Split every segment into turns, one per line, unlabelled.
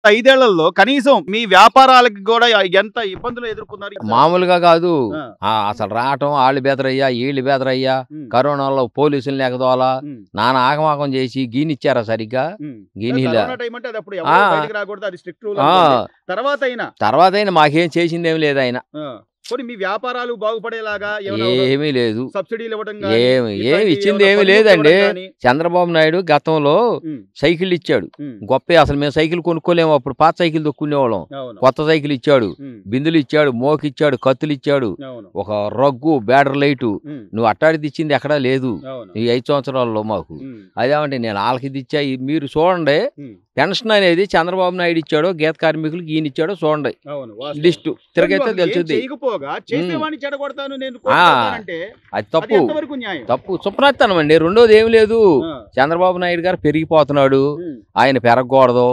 5 ఏళ్లలో కనీసం మీ వ్యాపారాలకు కూడా ఎంత ఇబ్బందులు ఎదుర్కొన్నారు?
మామూలుగా కాదు, అసలు రావటం వాళ్ళు బెదరయ్యా వీళ్ళు బెదరయ్యా, కరోనాలో పోలీసులు ఎగదోలా నానా ఆగమాగం చేసి గీనిచ్చారా సరిగ్గా? గీనిలా తర్వాత అయినా మాకేం చేసిందేమి లేదు ఆయన.
మీ వ్యాపారాలు బాగుపడేలాగా
ఏమీ లేదు,
సబ్సిడీలు ఇవ్వడం
ఏమి ఇచ్చింది ఏమి లేదండి. చంద్రబాబు నాయుడు గతంలో సైకిల్ ఇచ్చాడు గొప్ప. అసలు మేము సైకిల్ కొనుక్కోలేము అప్పుడు, పాత సైకిల్ తొక్కునేవాళ్ళం. కొత్త సైకిల్ ఇచ్చాడు, బిందులు ఇచ్చాడు, మోకిచ్చాడు, కత్తులు ఇచ్చాడు, ఒక రగ్గు, బ్యాటర్ లైటు. నువ్వు అట్టాడిది ఇచ్చింది ఎక్కడా లేదు ఈ 5 సంవత్సరాల్లో మాకు. అదేమంటే నేను వాళ్ళకి ఇది ఇచ్చా. మీరు చూడండి, పెన్షన్ అనేది చంద్రబాబు నాయుడు ఇచ్చాడో గీత కార్మికులకు ఈయన ఇచ్చాడో చూడండి లిస్టు తిరగైతే తెలుస్తుంది. అది తప్పు సుప్రత్తనం అండి. రెండోది ఏమి లేదు, చంద్రబాబు నాయుడు గారు పెరిగిపోతున్నాడు, ఆయన పెరగకూడదు.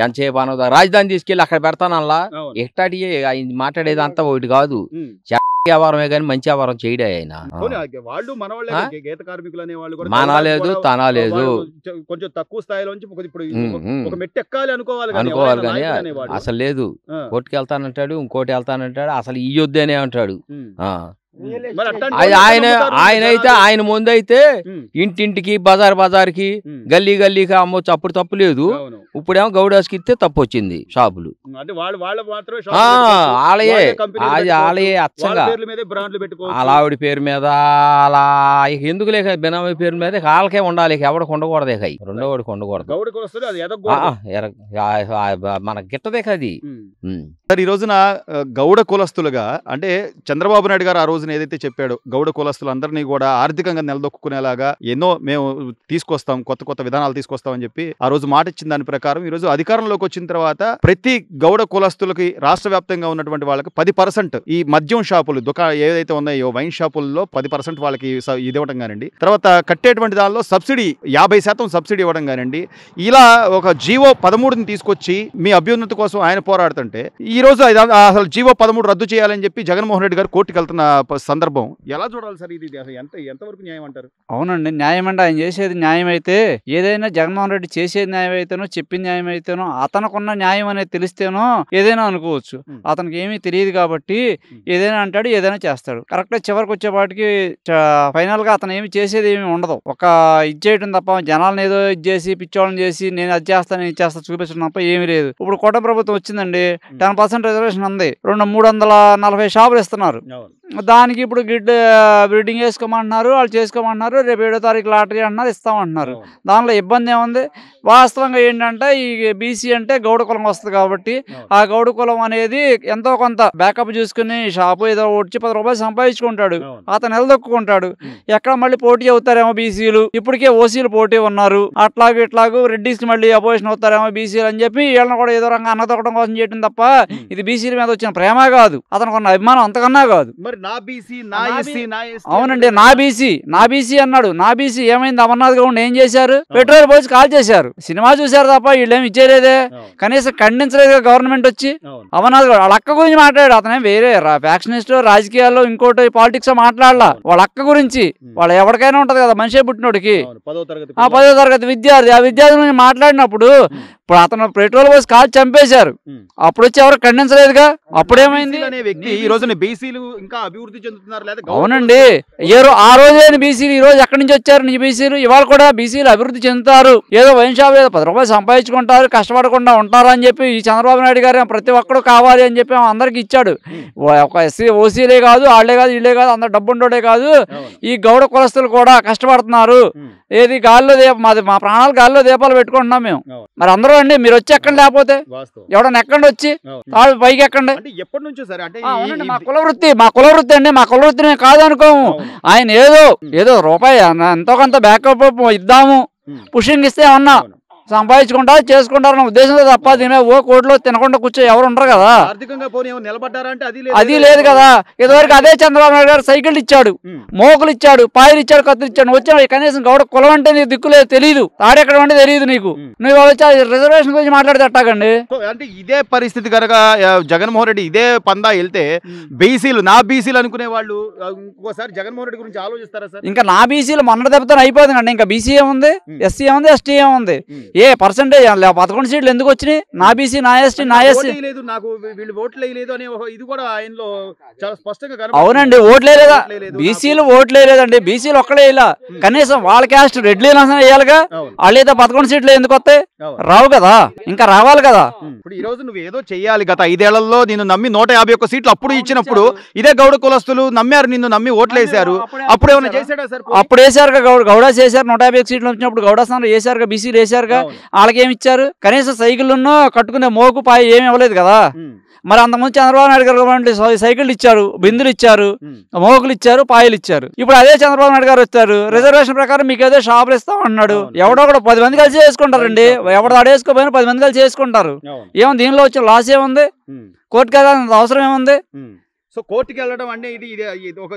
ఎంతసేపు అనదు రాజధాని తీసుకెళ్లి అక్కడ పెడతానల్లా ఎట్టాటి ఆయన మాట్లాడేది అంతా ఒకటి కాదు. వ్యాపారమే కానీ మంచి వ్యాపారం చేయడే ఆయన. మానాలేదు తనాలేదు,
కొంచెం తక్కువ స్థాయిలో
అనుకోవాలి కానీ అసలు లేదు. కోర్టుకి వెళ్తానంటాడు, ఇంకోటి వెళ్తానంటాడు, అసలు ఈ యొద్దనే అంటాడు. ఆయన ముందు అయితే ఇంటింటికి బజార్కి గల్లీ గల్లీకి అమ్మొచ్చు, అప్పుడు తప్పు లేదు. ఇప్పుడేమో గౌడాస్కి ఇస్తే తప్పు వచ్చింది. షాపులు ఆలయే, అది ఆలయే అచ్చంగా ఆవిడ పేరు మీద అలా ఎందుకు లేక బినామీ పేరు మీద వాళ్ళకే ఉండాలి, ఎవడికి ఉండకూడదే. రెండో వాడికి ఉండకూడదు, మన గిట్టదే కది.
ఈ రోజున గౌడ కులస్తులుగా అంటే చంద్రబాబు నాయుడు గారు ఆ రోజున ఏదైతే చెప్పాడో గౌడ కులస్తులందరినీ కూడా ఆర్థికంగా నిలదొక్కునేలాగా ఎన్నో మేము తీసుకొస్తాం, కొత్త కొత్త విధానాలు తీసుకొస్తామని చెప్పి ఆ రోజు మాట ఇచ్చిన దాని ప్రకారం ఈ రోజు అధికారంలోకి వచ్చిన తర్వాత ప్రతి గౌడ కులస్తులకి రాష్ట్ర వ్యాప్తంగా ఉన్నటువంటి వాళ్ళకి 10% ఈ మద్యం షాపులు ఏదైతే ఉన్నాయో వైన్ షాపుల్లో 10% వాళ్ళకి ఇది ఇవ్వడం కానివ్వండి, తర్వాత కట్టేటువంటి దానిలో సబ్సిడీ 50% సబ్సిడీ ఇవ్వడం కానివ్వండి, ఇలా ఒక జీవో 13ని తీసుకొచ్చి మీ అభ్యున్నతి కోసం ఆయన పోరాడుతుంటే ఈ రోజు అసలు జీవో 13 రద్దు చేయాలని చెప్పి జగన్మోహన్ రెడ్డి గారు కోర్టుకు వెళ్తున్న సందర్భం ఎలా చూడాలి సార్? ఇది ఎంతవరకు న్యాయం అంటారు?
అవునండి, న్యాయం అంటే ఆయన చేసేది న్యాయం అయితే, ఏదైనా జగన్మోహన్ రెడ్డి చేసేది న్యాయం అయితేనో చెప్పిన న్యాయం అయితేనో అతనుకున్న న్యాయం అనేది తెలిస్తేనో ఏదైనా అనుకోవచ్చు. అతనికి ఏమీ తెలియదు కాబట్టి ఏదైనా అంటాడు, ఏదైనా చేస్తాడు. కరెక్ట్గా చివరికి వచ్చేపాటికి ఫైనల్ గా అతను ఏమి చేసేది ఏమి ఉండదు. ఒక ఇది చేయడం తప్ప, జనాలను ఏదో ఇది చేసి పిచ్చోళ్ళని చేసి నేను అది చేస్తాను ఇది చేస్తా చూపించడం తప్ప ఏమీ లేదు. ఇప్పుడు కోట ప్రభుత్వం వచ్చిందండి, 10% రిజర్వేషన్ ఉంది, 340 షాపులు ఇస్తున్నారు. దానికి ఇప్పుడు బ్రీడింగ్ వేసుకోమంటున్నారు, వాళ్ళు చేసుకోమంటున్నారు, రేపు 7వ తారీఖు లాటరీ అంటున్నారు, ఇస్తామంటున్నారు. దానిలో ఇబ్బంది ఏముంది? వాస్తవంగా ఏంటంటే ఈ బీసీ అంటే గౌడ కులం వస్తుంది కాబట్టి ఆ గౌడ కులం అనేది ఎంతో కొంత బ్యాకప్ చూసుకుని షాపు ఏదో వచ్చి 10 రూపాయలు సంపాదించుకుంటాడు, అతను నిలదొక్కుంటాడు. ఎక్కడ మళ్ళీ పోటీ అవుతారేమో బీసీలు, ఇప్పటికే ఓసీలు పోటీ ఉన్నారు, ఇట్లాగూ రెడ్డిస్కి మళ్ళీ అపోజిషన్ అవుతారేమో బీసీలు అని చెప్పి వీళ్ళని కూడా ఏదో రంగా అన్నదొక్కడం కోసం చేయడం తప్ప ఇది బీసీల మీద వచ్చిన ప్రేమ కాదు, అతనికి ఉన్న అభిమానం అంతకన్నా కాదు. అవునండి, నా బీసీ అన్నాడు. నా బీసీ ఏమైంది? అమర్నాథ్ గౌడ్ ఏం చేశారు? పెట్రోల్ పోసి కాల్ చేశారు. సినిమా చూశారు తప్ప వీళ్ళేమి ఇచ్చేలేదే, కనీసం ఖండించలేదు గవర్నమెంట్ వచ్చి. అమర్నాథ్ గౌడ్ వాళ్ళ అక్క గురించి మాట్లాడాడు. అతనే వేరే ఫ్యాక్షనిస్ట్ రాజకీయాల్లో ఇంకోటి పాలిటిక్స్ మాట్లాడలా, వాళ్ళ అక్క గురించి. వాళ్ళ ఎవరికైనా ఉంటది కదా మనిషి పుట్టినోడికి, 10వ తరగతి విద్యార్థి, ఆ విద్యార్థి గురించి మాట్లాడినప్పుడు ఇప్పుడు అతను పెట్రోల్ పోసి కాల్ చంపేశారు, అప్పుడు వచ్చి ఎవరు ఖండించలేదుగా. అప్పుడేమైంది?
ఈ రోజున బీసీలు ఇంకా అభివృద్ధి చెందుతున్నారు.
అవునండి, ఆ రోజే బీసీలు ఈ రోజు ఎక్కడి నుంచి వచ్చారు నీ బీసీలు? ఇవాళ కూడా బీసీలు అభివృద్ధి చెందుతారు, ఏదో వైన్ షాప్ ఏదో 10 రూపాయలు సంపాదించుకుంటారు, కష్టపడకుండా ఉంటారు అని చెప్పి ఈ చంద్రబాబు నాయుడు గారు ప్రతి ఒక్కరు కావాలి అని చెప్పి అందరికి ఇచ్చాడు. ఒక ఎస్సీ ఓసీలే కాదు, వాళ్ళే కాదు, వీళ్ళే కాదు, అందరు డబ్బుండోడే కాదు, ఈ గౌడ కులస్తులు కూడా కష్టపడుతున్నారు. ఏది గాల్లో మా ప్రాణాలు గాల్లో దీపాలు పెట్టుకుంటున్నాం మేము. మరి అందరూ అండి మీరు వచ్చి ఎక్కండి, లేకపోతే ఎవడన్నా ఎక్కండి, వచ్చి పైకి ఎక్కండి. మా కుల వృత్తి అండి, మా కుల వృత్తిని కాదనుకోము. ఆయన ఏదో రూపాయి ఎంతో కొంత బ్యాకప్ ఇద్దాము, పుషింగ్ ఇస్తే ఏమన్నా సంపాదించుకుంటారు చేసుకుంటారన్న ఉద్దేశంతో తప్ప దీని కోర్టులో తినకుండా కూర్చో ఎవరు ఉండరు కదా. అది లేదు కదా. ఇదివరకు అదే చంద్రబాబు నాయుడు గారు సైకిల్ ఇచ్చాడు, మోకులు ఇచ్చాడు, పాయలు ఇచ్చాడు, కత్తులు ఇచ్చాడు. వచ్చిన కనీసం గౌడ కులం అంటే నీకు దిక్కు లేదు, తెలియదు, తాడెక్కడ అంటే తెలియదు నీకు. నువ్వు వచ్చి రిజర్వేషన్ గురించి మాట్లాడితే అట్టాగండి.
అంటే ఇదే పరిస్థితి కనుక జగన్మోహన్ రెడ్డి ఇదే పందా వెళ్తే బీసీలు నా బీసీలు అనుకునే వాళ్ళు ఇంకోసారి జగన్మోహన్ రెడ్డి గురించి ఆలోచిస్తారా సార్?
ఇంకా నా బీసీలు మొన్నటి దెబ్బతో అయిపోతుంది అండి. ఇంకా బీసీ ఏముంది, ఎస్సీ ఏముంది, ఎస్టీ ఏముంది? ఏ పర్సెంటేజ్ 11 సీట్లు ఎందుకు వచ్చినాయి? నా బీసీ, నా ఎస్టీ, నా ఎస్సీ.
నాకు వీళ్ళు ఓట్లు వేయలేదు అనే ఇది కూడా ఆయనలో చాలా స్పష్టంగా.
అవునండి, ఓట్లే లేదా? బీసీలు ఓట్లే లేదండి. బీసీలు ఒక్కడే ఇలా కనీసం వాళ్ళ క్యాస్ట్ రెడ్లీ వేయాలిగా. వాళ్ళైతే 11 సీట్లు ఎందుకు వస్తాయి? రావు కదా, ఇంకా రావాలి కదా.
ఇప్పుడు ఈ రోజు నువ్వు ఏదో చెయ్యాలి. గత 5 ఏళ్లలో నిన్ను నమ్మి 151 సీట్లు అప్పుడు ఇచ్చినప్పుడు ఇదే గౌడ కులస్తులు నమ్మారు, నిన్ను నమ్మి ఓట్లు వేశారు. అప్పుడు ఏమైనా చేశాడా సార్?
అప్పుడు వేసారుగా, గౌడ చేశారు. 151 సీట్లు వచ్చినప్పుడు గౌడ స్థానంలో వేసారుగా, బీసీలు వేసారుగా. వాళ్ళకి ఏమి ఇచ్చారు? కనీసం సైకిళ్ళను కట్టుకునే మోకు పాయి ఏమి ఇవ్వలేదు కదా. మరి అంతకుముందు చంద్రబాబు నాయుడు గారు సైకిళ్ళు ఇచ్చారు, బిందులు ఇచ్చారు, మోకులు ఇచ్చారు, పాయలు ఇచ్చారు. ఇప్పుడు అదే చంద్రబాబు నాయుడు గారు వచ్చారు, రిజర్వేషన్ ప్రకారం మీకు ఏదో షాపులు ఇస్తాం అన్నాడు. ఎవడో కూడా 10 మంది కలిసి చేసుకుంటారండి. ఎవడు ఆడేసుకోపోయినా 10 మంది కలిసి చేసుకుంటారు. ఏమో దీనిలో వచ్చిన లాస్ ఏముంది? కోర్టుకి వెళ్ళాల్సిన అవసరం ఏముంది?
సో కోర్టుకి వెళ్ళడం అంటే ఇది ఒక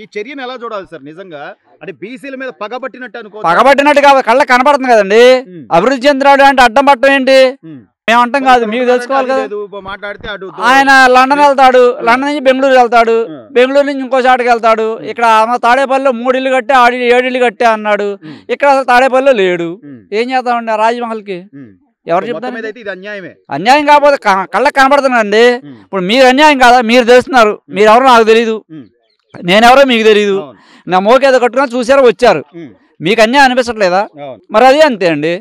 ఈ చర్యను ఎలా చూడాలి సార్? నిజంగా అంటే బీసీల మీద పగబట్టినట్టు అనుకో.
పగబట్టినట్టు కాదు, కళ్ళకి కనపడుతుంది కదండి. అభివృద్ధి చెందినాడు అంటే అడ్డం పట్టడం ఏంటి? మేము అంటాం కాదు, మీకు తెలుసుకోవాలి కదా. ఆయన లండన్ వెళ్తాడు, లండన్ నుంచి బెంగళూరు వెళ్తాడు, బెంగళూరు నుంచి ఇంకో చాటుకి వెళ్తాడు. ఇక్కడ తాడేపల్లిలో 3 ఇళ్ళు కట్టే 7 ఇళ్ళు కట్టే అన్నాడు. ఇక్కడ అసలు తాడేపల్లిలో లేడు. ఏం చేస్తామండి ఆ రాజమహల్కి? ఎవరు చెప్తారు? అన్యాయం కాకపోతే కళ్ళకి కనపడుతున్నాండి. ఇప్పుడు మీరు అన్యాయం కాదా? మీరు తెలుస్తున్నారు. మీరెవరో నాకు తెలీదు, నేనెవరో మీకు తెలీదు. నా మోకేదో కట్టుకుని చూసారో వచ్చారు. మీకు అన్యాయం అనిపించట్లేదా? మరి అది అంతే అండి.